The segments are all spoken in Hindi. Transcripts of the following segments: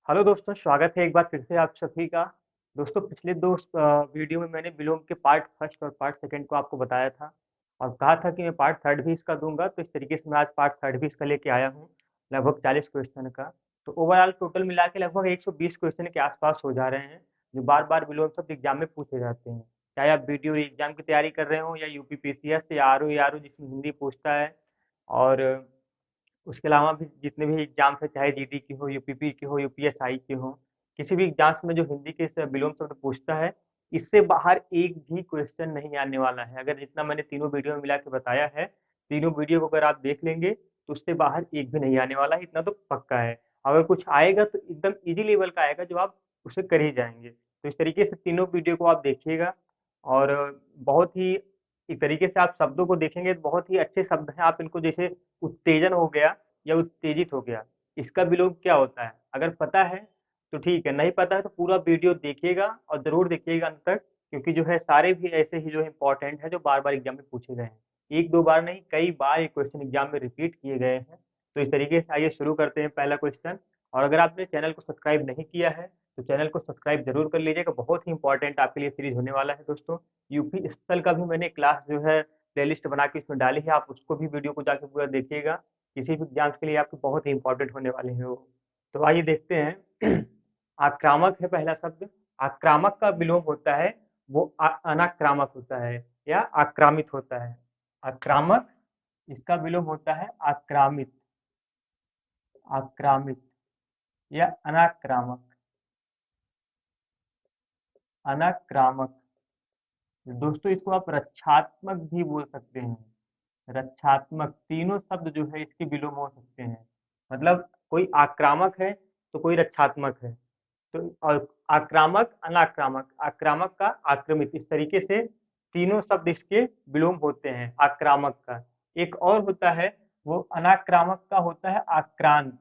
हेलो दोस्तों, स्वागत है एक बार फिर से आप सभी का। दोस्तों, पिछले दो वीडियो में मैंने विलोम के पार्ट फर्स्ट और पार्ट सेकंड को आपको बताया था और कहा था कि मैं पार्ट थर्ड भी इसका दूंगा। तो इस तरीके से मैं आज पार्ट थर्ड भी इसका लेके आया हूँ, लगभग 40 क्वेश्चन का। तो ओवरऑल टोटल मिला के लगभग 120 क्वेश्चन के आसपास हो जा रहे हैं, जो बार बार विलोम शब्द एग्जाम में पूछे जाते हैं। चाहे आप वीडियो एग्जाम की तैयारी कर रहे हो या यूपीपीसीएस या आर ओ जिसमें हिंदी पूछता है, और उसके अलावा भी जितने भी एग्जाम्स हैं, चाहे जीडी की हो, यूपीपी की हो, यूपीएसआई की हो, किसी भी एग्जाम्स में जो हिंदी के से विलोम शब्द पूछता है, इससे बाहर एक भी क्वेश्चन नहीं आने वाला है। अगर जितना मैंने तीनों वीडियो में मिला के बताया है, तीनों वीडियो को अगर आप देख लेंगे तो उससे बाहर एक भी नहीं आने वाला है, इतना तो पक्का है। अगर कुछ आएगा तो एकदम इजी लेवल का आएगा, जो आप उसे कर ही जाएंगे। तो इस तरीके से तीनों वीडियो को आप देखिएगा, और बहुत ही एक तरीके से आप शब्दों को देखेंगे तो बहुत ही अच्छे शब्द हैं। आप इनको, जैसे उत्तेजन हो गया या उत्तेजित हो गया, इसका विलोम क्या होता है अगर पता है तो ठीक है, नहीं पता है तो पूरा वीडियो देखिएगा और जरूर देखिएगा अंत तक, क्योंकि जो है सारे भी ऐसे ही जो इंपॉर्टेंट है, जो बार बार एग्जाम में पूछे गए हैं। एक दो बार नहीं, कई बार ये क्वेश्चन एग्जाम में रिपीट किए गए हैं। तो इस तरीके से आइए शुरू करते हैं पहला क्वेश्चन। और अगर आपने चैनल को सब्सक्राइब नहीं किया है तो चैनल को सब्सक्राइब जरूर कर लीजिएगा, बहुत ही इंपॉर्टेंट आपके लिए सीरीज होने वाला है दोस्तों। यूपी स्पेशल का भी मैंने क्लास जो है प्लेलिस्ट बना के इसमें डाली है, आप उसको भी वीडियो को जाके पूरा देखिएगा। किसी भी एग्जाम्स के लिए आपके बहुत ही इंपॉर्टेंट होने वाले हैं वो। तो आइए देखते हैं। आक्रामक है पहला शब्द। आक्रामक का विलोम होता है वो अनाक्रामक होता है या आक्रामित होता है। आक्रामक, इसका विलोम होता है आक्रामित। आक्रामित या अनाक्रामक। अनाक्रामक, दोस्तों इसको आप रक्षात्मक भी बोल सकते हैं। रक्षात्मक, तीनों शब्द जो है इसके विलोम हो सकते हैं। मतलब कोई आक्रामक है तो कोई रक्षात्मक है। तो और आक्रामक, अनाक्रामक, आक्रामक का आक्रमित, इस तरीके से तीनों शब्द इसके विलोम होते हैं आक्रामक का। एक और होता है, वो अनाक्रामक का होता है आक्रांत।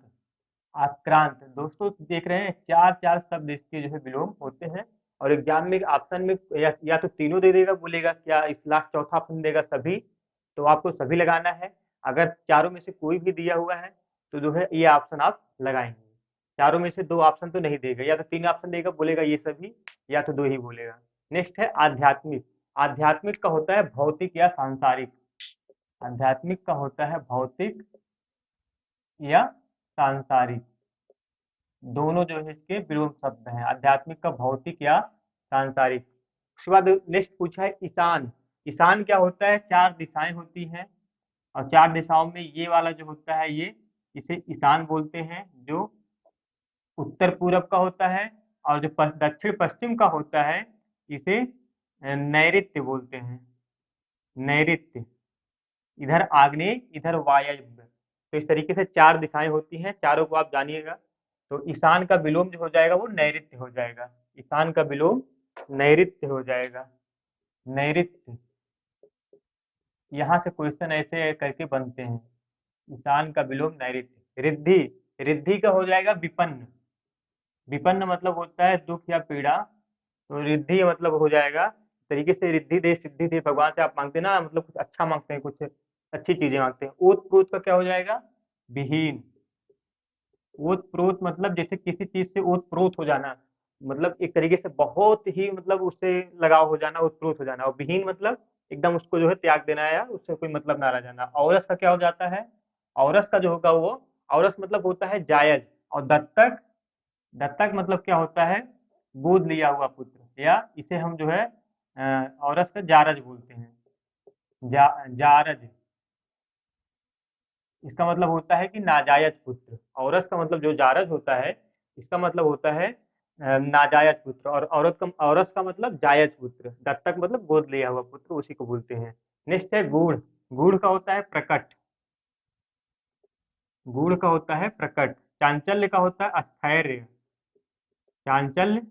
आक्रांत, दोस्तों देख रहे हैं चार चार शब्द इसके जो है विलोम होते हैं। और एग्जाम में ऑप्शन में या तो तीनों दे देगा, बोलेगा क्या इस लास्ट चौथा ऑप्शन देगा सभी, तो आपको सभी लगाना है। अगर चारों में से कोई भी दिया हुआ है तो जो है ये ऑप्शन आप लगाएंगे। चारों में से दो ऑप्शन तो नहीं देगा, या तो तीन ऑप्शन देगा, बोलेगा ये सभी, या तो दो ही बोलेगा। नेक्स्ट है आध्यात्मिक। आध्यात्मिक का होता है भौतिक या सांसारिक। आध्यात्मिक का होता है भौतिक या सांसारिक, दोनों जो है इसके विलोम शब्द हैं। आध्यात्मिक का भौतिक या सांसारिक। उसके बाद नेक्स्ट पूछा है ईशान। ईशान क्या होता है, चार दिशाएं होती हैं, और चार दिशाओं में ये वाला जो होता है ये, इसे ईशान बोलते हैं, जो उत्तर पूरब का होता है। और जो दक्षिण पश्चिम का होता है, इसे नैऋत्य बोलते हैं। नैऋत्य, इधर आग्नेय इधर वायव्य। तो इस तरीके से चार दिशाएं होती हैं, चारों को आप जानिएगा। तो ईशान का विलोम जो हो जाएगा वो नैऋत्य हो जाएगा। ईशान का विलोम नैऋत्य हो जाएगा। नैऋत्य, यहाँ से क्वेश्चन ऐसे करके बनते हैं। ईशान का विलोम नैऋत्य। रिद्धि, रिद्धि का हो जाएगा विपन्न। विपन्न मतलब होता है दुख या पीड़ा, तो रिद्धि मतलब हो जाएगा तरीके से रिद्धि दे सिद्धि दे, भगवान से आप मांगते हैं ना, मतलब कुछ अच्छा मांगते हैं, कुछ अच्छी चीजें मांगते हैं। ओत प्रोत का क्या हो जाएगा, विहीन। ओत प्रोत मतलब जैसे किसी चीज से ओत प्रोत हो जाना, मतलब एक तरीके से बहुत ही मतलब उससे लगाव हो जाना, ओत प्रोत हो जाना। और विहीन मतलब एकदम उसको जो है त्याग देना या उससे कोई मतलब ना रह जाना। औरस का क्या हो जाता है, औरस का जो होगा वो, औरस मतलब होता है जायज। और दत्तक, दत्तक मतलब क्या होता है, गोद लिया हुआ पुत्र, या इसे हम जो है औरस का जारज बोलते हैं। जारज, इसका मतलब होता है कि नाजायज पुत्र। औरस का मतलब जो जारज होता है, इसका मतलब होता है नाजायज पुत्र। और औरस का मतलब जायज पुत्र। दत्तक मतलब गोद लिया हुआ पुत्र, उसी को बोलते हैं। नेक्स्ट है गूढ़। गूढ़ का होता है प्रकट। गूढ़ का होता है प्रकट। चांचल्य का होता है स्थैर्य। चांचल्य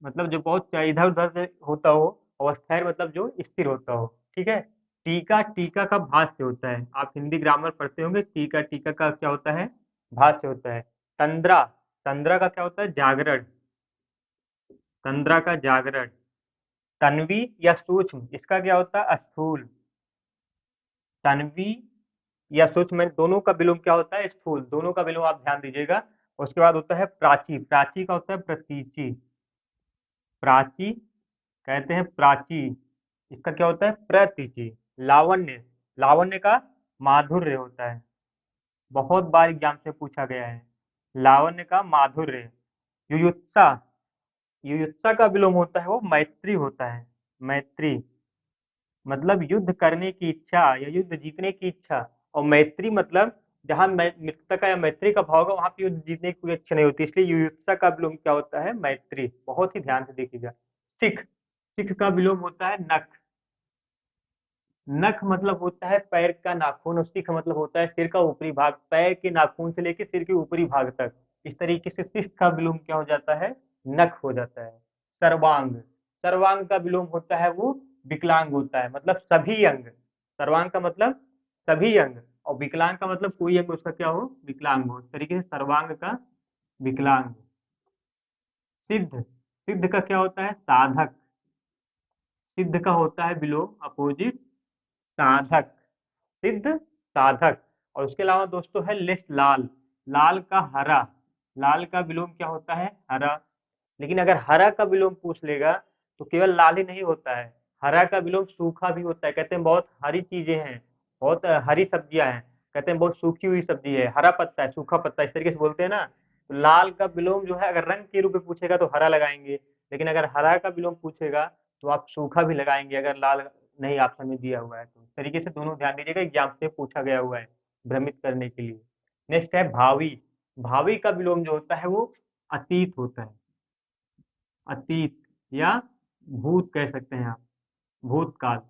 मतलब जो बहुत इधर उधर से होता हो, और स्थैर्य मतलब जो स्थिर होता हो। ठीक है। टीका, टीका का भाष्य होता है, आप हिंदी ग्रामर पढ़ते होंगे। टीका, टीका का क्या होता है, भाष्य होता है। तंद्रा, तंद्रा का क्या होता है, जागरण। तंद्रा का जागरण। तन्वी या सूक्ष्म, इसका क्या होता है, स्थूल। तन्वी या सूक्ष्म, दोनों का विलोम क्या होता है, स्थूल। दोनों का विलोम आप ध्यान दीजिएगा। उसके बाद होता है प्राची, प्राची का होता है प्रतीची, प्राची कहते हैं प्राची, इसका क्या होता है प्रतीची। लावण्य, लावण्य का माधुर्य होता है, बहुत बार एग्जाम से पूछा गया है, लावण्य का माधुर्य। युयुत्सा, युयुत्सा का विलोम होता है वो मैत्री होता है, मैत्री मतलब युद्ध करने की इच्छा या युद्ध जीतने की इच्छा। और मैत्री मतलब जहां मित्रता का या मैत्री का भाव होगा वहां पे युद्ध जीतने की कोई इच्छा नहीं होती, इसलिए युयुत्सा का विलोम क्या होता है मैत्री। बहुत ही ध्यान से देखिएगा। सिख, सिख का विलोम होता है नख, नख मतलब होता है पैर का नाखून और सिख मतलब होता है सिर का ऊपरी भाग, पैर के नाखून से लेकर सिर के ऊपरी भाग तक। इस तरीके से सिख का विलोम क्या हो जाता है नख हो जाता है। सर्वांग, सर्वांग का विलोम होता है वो विकलांग होता है, मतलब सभी अंग। सर्वांग का मतलब सभी अंग, और विकलांग का मतलब कोई अंग उसका क्या हो विकलांग हो। इस तरीके से सर्वांग का विकलांग। सिद्ध, सिद्ध का क्या होता है साधक, सिद्ध का होता है विलोम अपोजिट साधक, सिद्ध साधक। और उसके अलावा दोस्तों है लिस्ट लाल, लाल का हरा, लाल का विलोम क्या होता है हरा। लेकिन अगर हरा का विलोम पूछ लेगा तो केवल लाल ही नहीं होता है, हरा का विलोम सूखा भी होता है। कहते हैं बहुत हरी चीजें हैं, बहुत हरी सब्जियां हैं, कहते हैं बहुत सूखी हुई सब्जी है, हरा पत्ता है सूखा पत्ता, इस तरीके से बोलते हैं ना। तो लाल का विलोम जो है अगर रंग के रूप में पूछेगा तो हरा लगाएंगे, लेकिन अगर हरा का विलोम पूछेगा तो आप सूखा भी लगाएंगे अगर लाल नहीं ऑप्शन में दिया हुआ है तो। इस तरीके से दोनों ध्यान दीजिएगा, एग्जाम से पूछा गया हुआ है भ्रमित करने के लिए। नेक्स्ट है भावी, भावी का विलोम जो होता है वो अतीत होता है, अतीत या भूत कह सकते हैं आप, भूतकाल,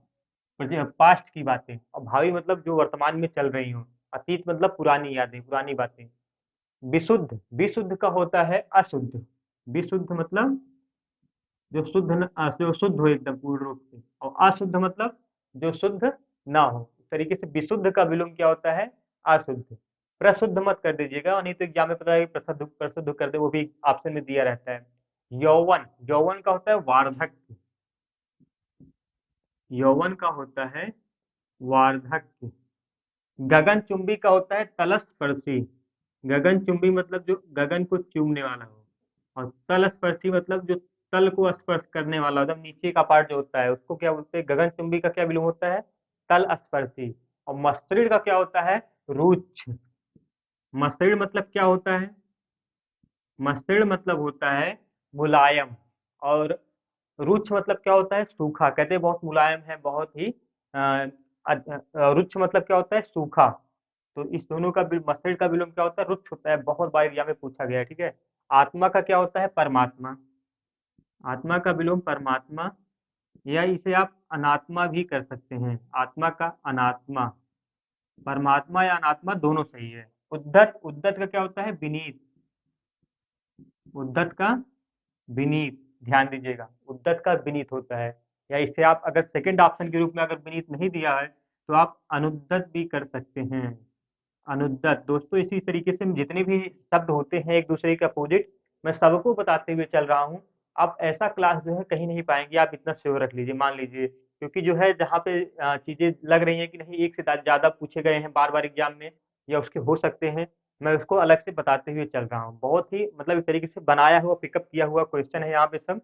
पास्ट की बातें। और भावी मतलब जो वर्तमान में चल रही हो, अतीत मतलब पुरानी यादें पुरानी बातें। विशुद्ध, विशुद्ध का होता है अशुद्ध, विशुद्ध मतलब जो शुद्ध जो शुद्ध हो एकदम पूर्ण रूप से, और अशुद्ध मतलब जो शुद्ध ना हो। इस तरीके से विशुद्ध का विलोम क्या होता है अशुद्ध। प्रशुद्ध मत कर दीजिएगा, और नहीं तो एग्जाम में पता है प्रशुद्ध प्रशुद्ध कर दे, वो भी ऑप्शन में दिया रहता है। यौवन, यौवन का होता है वार्धक्य, यौवन का होता है वार्धक्य। गगन चुंबी का होता है तलस्पर्शी, गगन चुंबी मतलब जो गगन को चूमने वाला हो, और तलस्पर्शी मतलब जो तल को स्पर्श करने वाला, एकदम नीचे का पार्ट जो होता है उसको क्या बोलते हैं गगन चुंबी का क्या विलोम होता है तल स्पर्शी। और मस्तिष्क का क्या होता है रुक्ष, मस्तिष्क मतलब क्या होता है मस्तिष्क मतलब होता है मुलायम, और रुक्ष मतलब क्या होता है सूखा, कहते हैं बहुत मुलायम है बहुत ही रुक्ष मतलब क्या होता है सूखा। तो इस दोनों का मस्तिष्क का विलोम क्या होता है रुक्ष होता है, बहुत बार एग्जाम में पूछा गया है, ठीक है। आत्मा का क्या होता है परमात्मा, आत्मा का विलोम परमात्मा, या इसे आप अनात्मा भी कर सकते हैं, आत्मा का अनात्मा। परमात्मा या अनात्मा दोनों सही है। उद्धत, उद्धत का क्या होता है विनीत, उद्धत का विनीत, ध्यान दीजिएगा उद्धत का विनीत होता है। या इसे आप अगर सेकंड ऑप्शन के रूप में अगर विनीत नहीं दिया है तो आप अनुद्धत भी कर सकते हैं, अनुद्धत। दोस्तों इसी तरीके से जितने भी शब्द होते हैं एक दूसरे के अपोजिट, मैं सबको बताते हुए चल रहा हूँ। आप ऐसा क्लास जो है कहीं नहीं पाएंगे, आप इतना श्योर रख लीजिए मान लीजिए, क्योंकि जो है जहाँ पे चीजें लग रही हैं कि नहीं एक से ज्यादा पूछे गए हैं बार बार एग्जाम में या उसके हो सकते हैं, मैं उसको अलग से बताते हुए चल रहा हूँ। बहुत ही मतलब इस तरीके से बनाया हुआ पिकअप किया हुआ क्वेश्चन है यहाँ पे सब,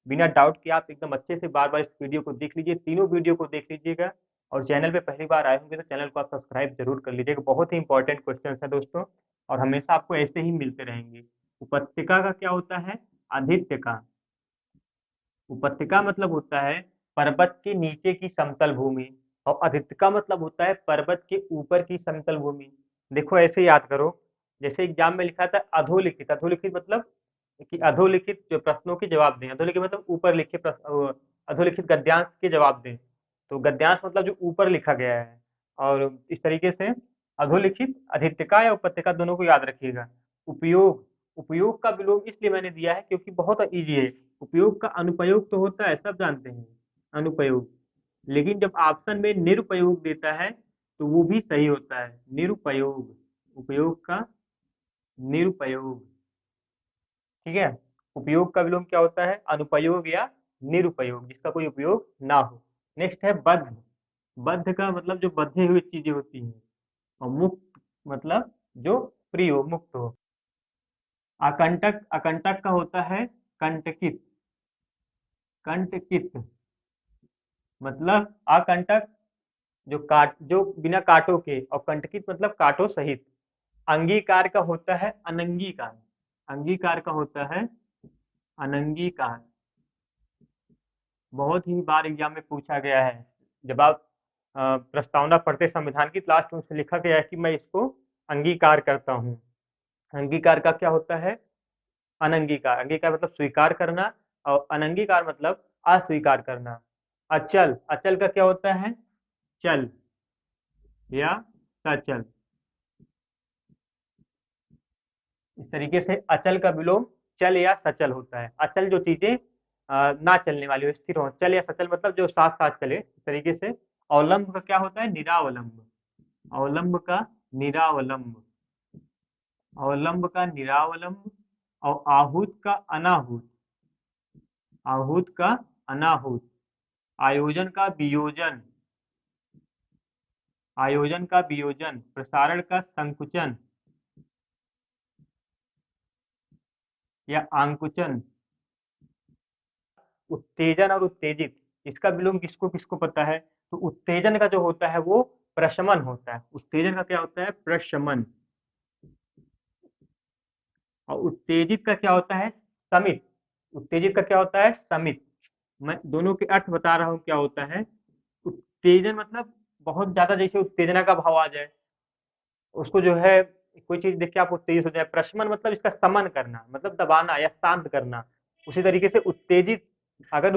बिना डाउट के आप एकदम अच्छे से बार बार इस वीडियो को देख लीजिए, तीनों वीडियो को देख लीजिएगा। और चैनल पे पहली बार आए होंगे तो चैनल को आप सब्सक्राइब जरूर कर लीजिएगा, बहुत ही इंपॉर्टेंट क्वेश्चन है दोस्तों, और हमेशा आपको ऐसे ही मिलते रहेंगे। उपत्यका का क्या होता है आदित्य का, उपत्यका मतलब होता है पर्वत के नीचे की समतल भूमि, और आदित्य का मतलब होता है पर्वत के ऊपर की समतल भूमि। देखो ऐसे याद करो, जैसे एग्जाम में लिखा था अधोलिखित, अधोलिखित मतलब कि अधोलिखित जो प्रश्नों के जवाब दें, अधोलिखित मतलब ऊपर लिखे प्रश्न, अधोलिखित गद्यांश के जवाब दें। तो गद्यांश मतलब जो ऊपर लिखा गया है, और इस तरीके से अधोलिखित अधित्यका या उपत्यका दोनों को याद रखिएगा। उपयोग, उपयोग का विलोम इसलिए मैंने दिया है क्योंकि बहुत इजी है। उपयोग का अनुपयोग तो होता है सब जानते हैं अनुपयोग, लेकिन जब ऑप्शन में निरुपयोग देता है तो वो भी सही होता है निरुपयोग, उपयोग का निरुपयोग, ठीक है। उपयोग का विलोम क्या होता है अनुपयोग या निरुपयोग, जिसका कोई उपयोग ना हो। नेक्स्ट है बद्ध, बद्ध का मतलब जो बंधी हुई चीजें होती हैं, और मुक्त मतलब जो फ्री हो मुक्त हो। आकंटक, आकंटक का होता है कंटकित। कंटकित मतलब आकंटक जो बिना कांटों के, और कंटकित मतलब कांटों सहित। अंगीकार का होता है अनंगीकार। अंगीकार का होता है अनंगीकार। बहुत ही बार एग्जाम में पूछा गया है। जब आप प्रस्तावना पढ़ते संविधान की, लास्ट में उसमें लिखा गया है कि मैं इसको अंगीकार करता हूँ। अंगीकार का क्या होता है? अनंगीकार। अंगीकार मतलब स्वीकार करना, और अनंगीकार मतलब अस्वीकार करना। अचल, अचल का क्या होता है? चल या सचल। इस तरीके से अचल का विलोम चल या सचल होता है। अचल जो चीजें ना चलने वाली हो, स्थिर हो। चल या सचल मतलब जो साथ साथ चले, इस तरीके से। अवलंब का क्या होता है? निरावलंब। अवलंब का निरावलंब। अवलंब का निरावलंब। और आहूत का अनाहूत। आहूत का अनाहूत। आयोजन का वियोजन। आयोजन का वियोजन। प्रसारण का संकुचन या आंकुचन। उत्तेजन और उत्तेजित, इसका विलोम किसको किसको पता है? तो उत्तेजन का जो होता है वो प्रशमन होता है। उत्तेजन का क्या होता है? प्रशमन। और उत्तेजित का क्या होता है? समित। उत्तेजित का क्या होता है? समित। मैं दोनों के अर्थ बता रहा हूँ क्या होता है। उत्तेजन मतलब बहुत ज्यादा जैसे उत्तेजना का भाव आ जाए, उसको जो है कोई चीज देख के आप उत्तेजित हो जाए। प्रशमन मतलब इसका समन करना, मतलब दबाना या शांत करना। उसी तरीके से उत्तेजित, अगर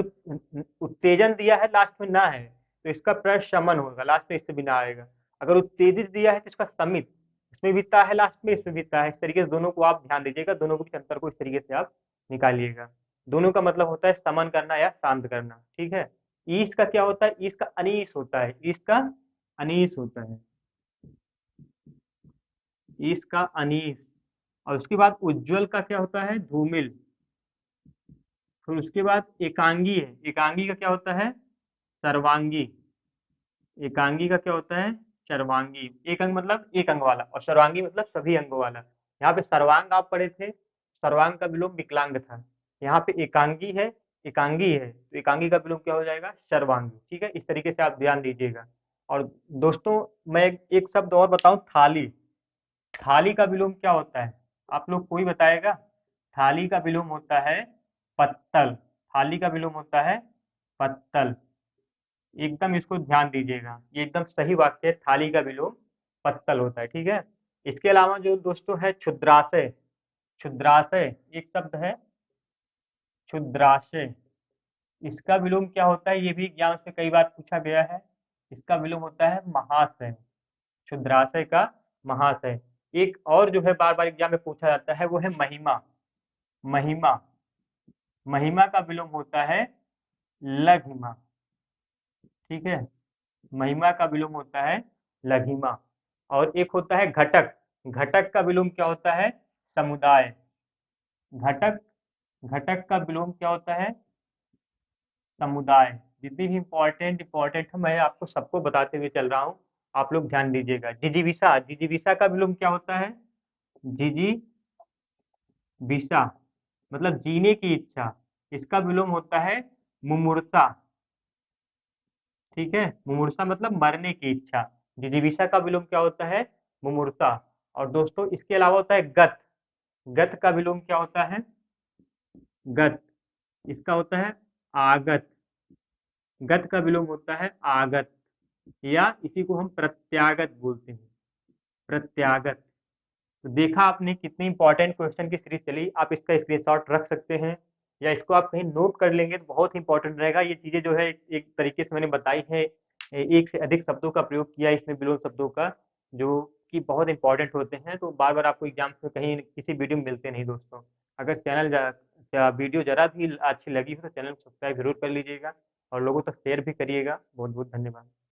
उत्तेजन दिया है लास्ट में ना है, तो इसका प्रशमन होगा, लास्ट में इससे भी ना आएगा। अगर उत्तेजित दिया है तो इसका समित, इसमें भी ता है लास्ट में, इसमें भी ता है। इस तरीके से दोनों को आप ध्यान दीजिएगा, दोनों के बीच अंतर को इस तरीके से आप निकालिएगा। दोनों का मतलब होता है समन करना या शांत करना। ठीक है। ईस का क्या होता है? ईस का अनीस होता है। ईस का अनीस होता है। इसका अनीस। और उसके बाद उज्जवल का क्या होता है? धूमिल। फिर उसके बाद एकांगी है। एकांगी का क्या होता है? सर्वांगी। एकांगी का क्या होता है? सर्वांगी। एक अंग मतलब एक अंग वाला, और सर्वांगी मतलब सभी अंगों वाला। यहाँ पे सर्वांग आप पढ़े थे, सर्वांग का विलोम विकलांग था। यहाँ पे एकांगी है, एकांगी है, तो एकांगी का विलोम क्या हो जाएगा? सर्वांगी। ठीक है, इस तरीके से आप ध्यान दीजिएगा। और दोस्तों, मैं एक शब्द और बताऊं, थाली। थाली का विलोम क्या होता है? आप लोग कोई बताएगा? थाली का विलोम होता है पत्तल। थाली का विलोम होता है पत्तल। एकदम इसको ध्यान दीजिएगा, ये एकदम सही वाक्य है। थाली का विलोम पत्तल होता है। ठीक है। इसके अलावा जो दोस्तों है क्षुद्राशय। क्षुद्राशय एक शब्द है, क्षुद्राशय। इसका विलोम क्या होता है? ये भी एग्जाम से कई बार पूछा गया है। इसका विलोम होता है महाशय। क्षुद्राशय का महाशय। एक और जो है बार बार एग्जाम में पूछा जाता है, वो है महिमा। महिमा। महिमा का विलोम होता है लघिमा। ठीक है। महिमा का विलोम होता है लघिमा। और एक होता है घटक। घटक का विलोम क्या होता है? समुदाय। घटक, घटक का विलोम क्या होता है? समुदाय। जितनी भी इंपॉर्टेंट इंपॉर्टेंट है, मैं आपको सबको बताते हुए चल रहा हूँ, आप लोग ध्यान दीजिएगा। जिजीविसा। जिजीविसा का विलोम क्या होता है? जिजीविसा मतलब जीने की इच्छा। इसका विलोम होता है मुमूर्षा। ठीक है। मुमूर्षा मतलब मरने की इच्छा। जिजीविसा का विलोम क्या होता है? मुमूर्षा। और दोस्तों, इसके अलावा होता है गत। गत का विलोम क्या होता है? गत। इसका होता है आगत। गत का विलोम होता है आगत, या इसी को हम प्रत्यागत बोलते हैं। प्रत्यागत। तो देखा आपने कितनी इंपॉर्टेंट क्वेश्चन की सीरीज चली। आप इसका स्क्रीनशॉट रख सकते हैं, या इसको आप कहीं नोट कर लेंगे तो बहुत इंपॉर्टेंट रहेगा। ये चीजें जो है एक तरीके से मैंने बताई है, एक से अधिक शब्दों का प्रयोग किया है इसमें, विलोम शब्दों का, जो कि बहुत इंपॉर्टेंट होते हैं। तो बार बार आपको एग्जाम में कहीं किसी वीडियो में मिलते नहीं दोस्तों। अगर वीडियो जरा भी अच्छी लगी हो तो चैनल को सब्सक्राइब जरूर कर लीजिएगा, और लोगों तक शेयर भी करिएगा। बहुत बहुत धन्यवाद।